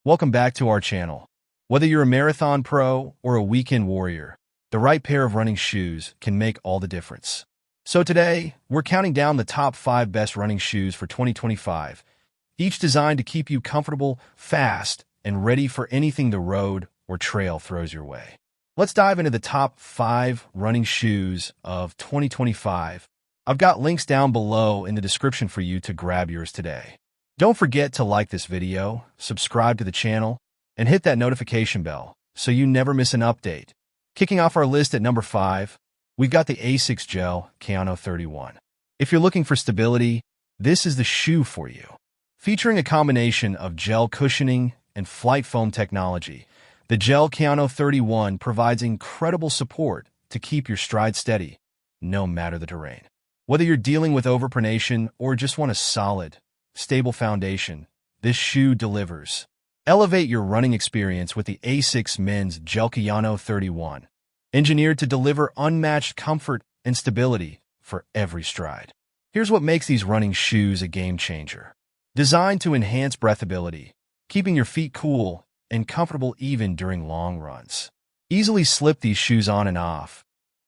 Welcome back to our channel. Whether you're a marathon pro or a weekend warrior, the right pair of running shoes can make all the difference. So today, we're counting down the top 5 best running shoes for 2025, each designed to keep you comfortable, fast, and ready for anything the road or trail throws your way. Let's dive into the top 5 running shoes of 2025. I've got links down below in the description for you to grab yours today. Don't forget to like this video, subscribe to the channel, and hit that notification bell so you never miss an update. Kicking off our list at number 5, we've got the Asics Gel Kayano 31. If you're looking for stability, this is the shoe for you. Featuring a combination of gel cushioning and flight foam technology, the Gel Kayano 31 provides incredible support to keep your stride steady, no matter the terrain. Whether you're dealing with overpronation or just want a solid, stable foundation, this shoe delivers. Elevate your running experience with the Asics Men's Gel Kayano 31, engineered to deliver unmatched comfort and stability for every stride. Here's what makes these running shoes a game changer. Designed to enhance breathability, keeping your feet cool and comfortable even during long runs. Easily slip these shoes on and off,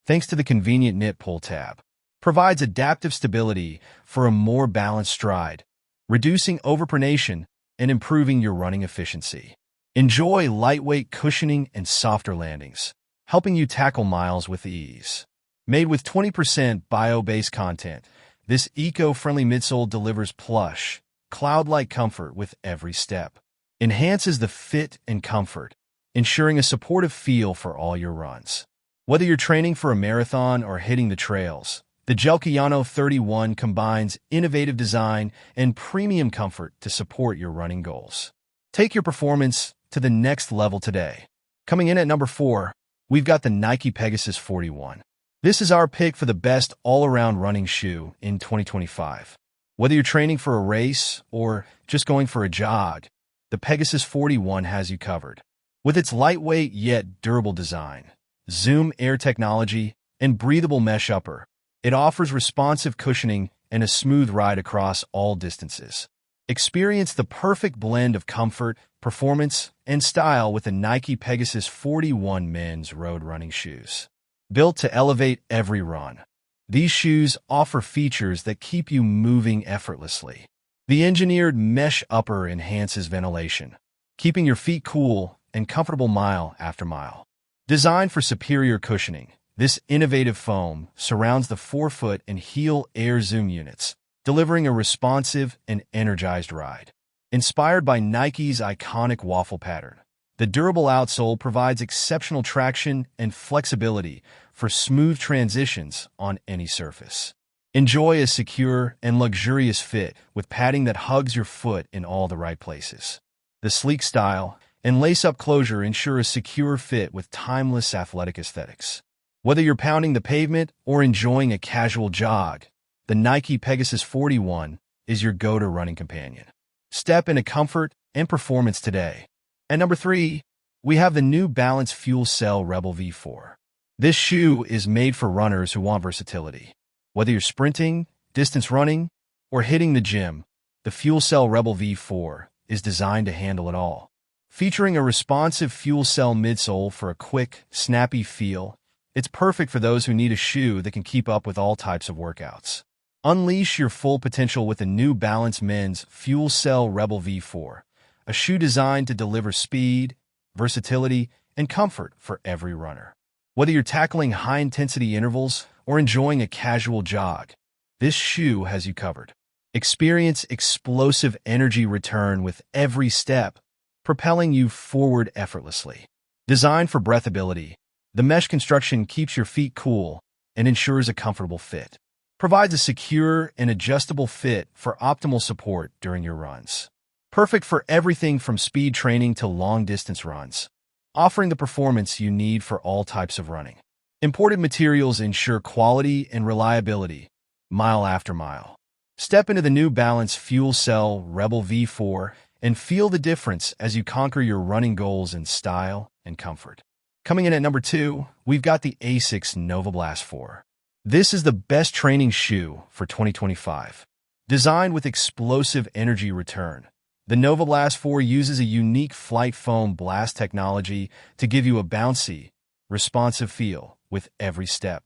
thanks to the convenient knit pull tab. Provides adaptive stability for a more balanced stride, reducing overpronation and improving your running efficiency. Enjoy lightweight cushioning and softer landings, helping you tackle miles with ease. Made with 20% bio-based content, this eco-friendly midsole delivers plush, cloud-like comfort with every step. Enhances the fit and comfort, ensuring a supportive feel for all your runs. Whether you're training for a marathon or hitting the trails, the Gel Kayano 31 combines innovative design and premium comfort to support your running goals. Take your performance to the next level today. Coming in at number 4, we've got the Nike Pegasus 41. This is our pick for the best all-around running shoe in 2025. Whether you're training for a race or just going for a jog, the Pegasus 41 has you covered. With its lightweight yet durable design, Zoom Air technology, and breathable mesh upper, it offers responsive cushioning and a smooth ride across all distances. Experience the perfect blend of comfort, performance, and style with the Nike Pegasus 41 men's road running shoes. Built to elevate every run, these shoes offer features that keep you moving effortlessly. The engineered mesh upper enhances ventilation, keeping your feet cool and comfortable mile after mile. Designed for superior cushioning, this innovative foam surrounds the forefoot and heel air zoom units, delivering a responsive and energized ride. Inspired by Nike's iconic waffle pattern, the durable outsole provides exceptional traction and flexibility for smooth transitions on any surface. Enjoy a secure and luxurious fit with padding that hugs your foot in all the right places. The sleek style and lace-up closure ensure a secure fit with timeless athletic aesthetics. Whether you're pounding the pavement or enjoying a casual jog, the Nike Pegasus 41 is your go-to running companion. Step into comfort and performance today. At number 3, we have the New Balance FuelCell Rebel V4. This shoe is made for runners who want versatility. Whether you're sprinting, distance running, or hitting the gym, the FuelCell Rebel V4 is designed to handle it all. Featuring a responsive FuelCell midsole for a quick, snappy feel, it's perfect for those who need a shoe that can keep up with all types of workouts. Unleash your full potential with the New Balance Men's FuelCell Rebel V4, a shoe designed to deliver speed, versatility, and comfort for every runner. Whether you're tackling high-intensity intervals or enjoying a casual jog, this shoe has you covered. Experience explosive energy return with every step, propelling you forward effortlessly. Designed for breathability, the mesh construction keeps your feet cool and ensures a comfortable fit. Provides a secure and adjustable fit for optimal support during your runs. Perfect for everything from speed training to long-distance runs, offering the performance you need for all types of running. Imported materials ensure quality and reliability, mile after mile. Step into the New Balance FuelCell Rebel V4 and feel the difference as you conquer your running goals in style and comfort. Coming in at number 2, we've got the Asics Novablast 4. This is the best training shoe for 2025. Designed with explosive energy return, The Novablast 4 uses a unique flight foam blast technology to give you a bouncy, responsive feel with every step.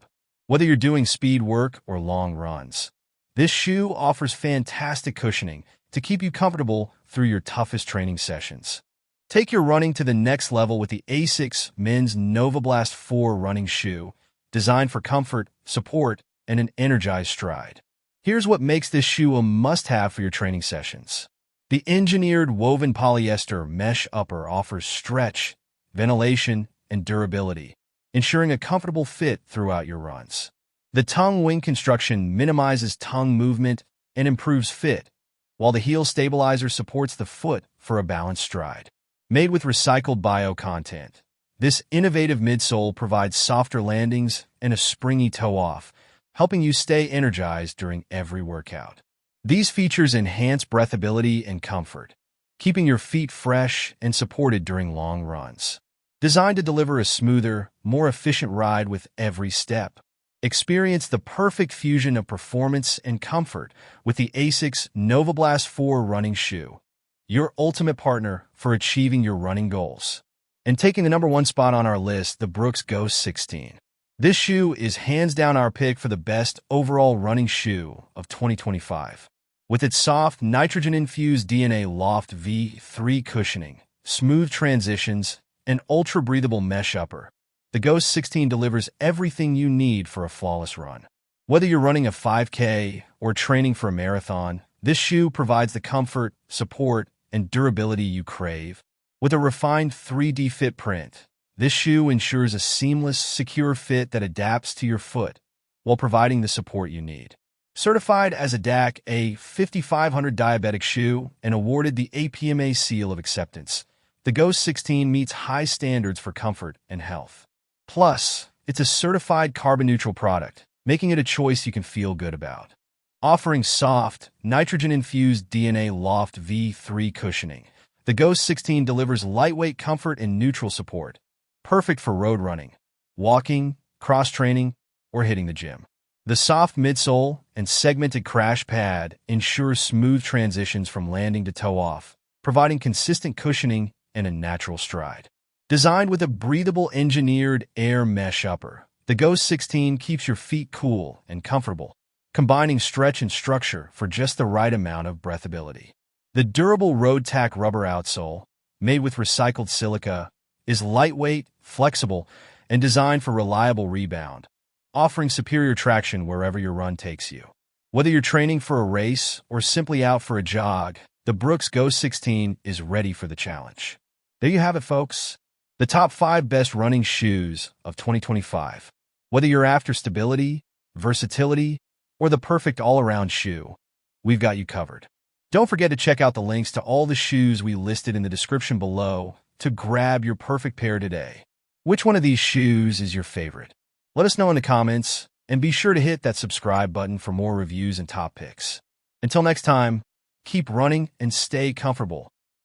Whether you're doing speed work or long runs, this shoe offers fantastic cushioning to keep you comfortable through your toughest training sessions. Take your running to the next level with the Asics Men's Novablast 4 running shoe, designed for comfort, support, and an energized stride. Here's what makes this shoe a must-have for your training sessions. The engineered woven polyester mesh upper offers stretch, ventilation, and durability, ensuring a comfortable fit throughout your runs. The tongue wing construction minimizes tongue movement and improves fit, while the heel stabilizer supports the foot for a balanced stride. Made with recycled bio content, this innovative midsole provides softer landings and a springy toe-off, helping you stay energized during every workout. These features enhance breathability and comfort, keeping your feet fresh and supported during long runs. Designed to deliver a smoother, more efficient ride with every step. Experience the perfect fusion of performance and comfort with the Asics Novablast 4 running shoe, your ultimate partner for achieving your running goals. And taking the number 1 spot on our list, the Brooks Ghost 16. This shoe is hands down our pick for the best overall running shoe of 2025. With its soft, nitrogen-infused DNA Loft V3 cushioning, smooth transitions, and ultra-breathable mesh upper, the Ghost 16 delivers everything you need for a flawless run. Whether you're running a 5K or training for a marathon, this shoe provides the comfort, support, and durability you crave. With a refined 3D fit print, this shoe ensures a seamless, secure fit that adapts to your foot while providing the support you need. Certified as a DAC, a 5500 diabetic shoe, and awarded the APMA seal of acceptance, the Ghost 16 meets high standards for comfort and health. Plus, it's a certified carbon-neutral product, making it a choice you can feel good about. Offering soft, nitrogen-infused DNA Loft V3 cushioning, the Ghost 16 delivers lightweight comfort and neutral support, perfect for road running, walking, cross-training, or hitting the gym. The soft midsole and segmented crash pad ensure smooth transitions from landing to toe-off, providing consistent cushioning and a natural stride. Designed with a breathable engineered air mesh upper, the Ghost 16 keeps your feet cool and comfortable, combining stretch and structure for just the right amount of breathability. The durable Road Tack rubber outsole, made with recycled silica, is lightweight, flexible, and designed for reliable rebound, offering superior traction wherever your run takes you. Whether you're training for a race or simply out for a jog, the Brooks Ghost 16 is ready for the challenge. There you have it, folks. The top 5 best running shoes of 2025. Whether you're after stability, versatility, or the perfect all-around shoe, we've got you covered. Don't forget to check out the links to all the shoes we listed in the description below to grab your perfect pair today. Which one of these shoes is your favorite? Let us know in the comments, and be sure to hit that subscribe button for more reviews and top picks. Until next time, keep running and stay comfortable.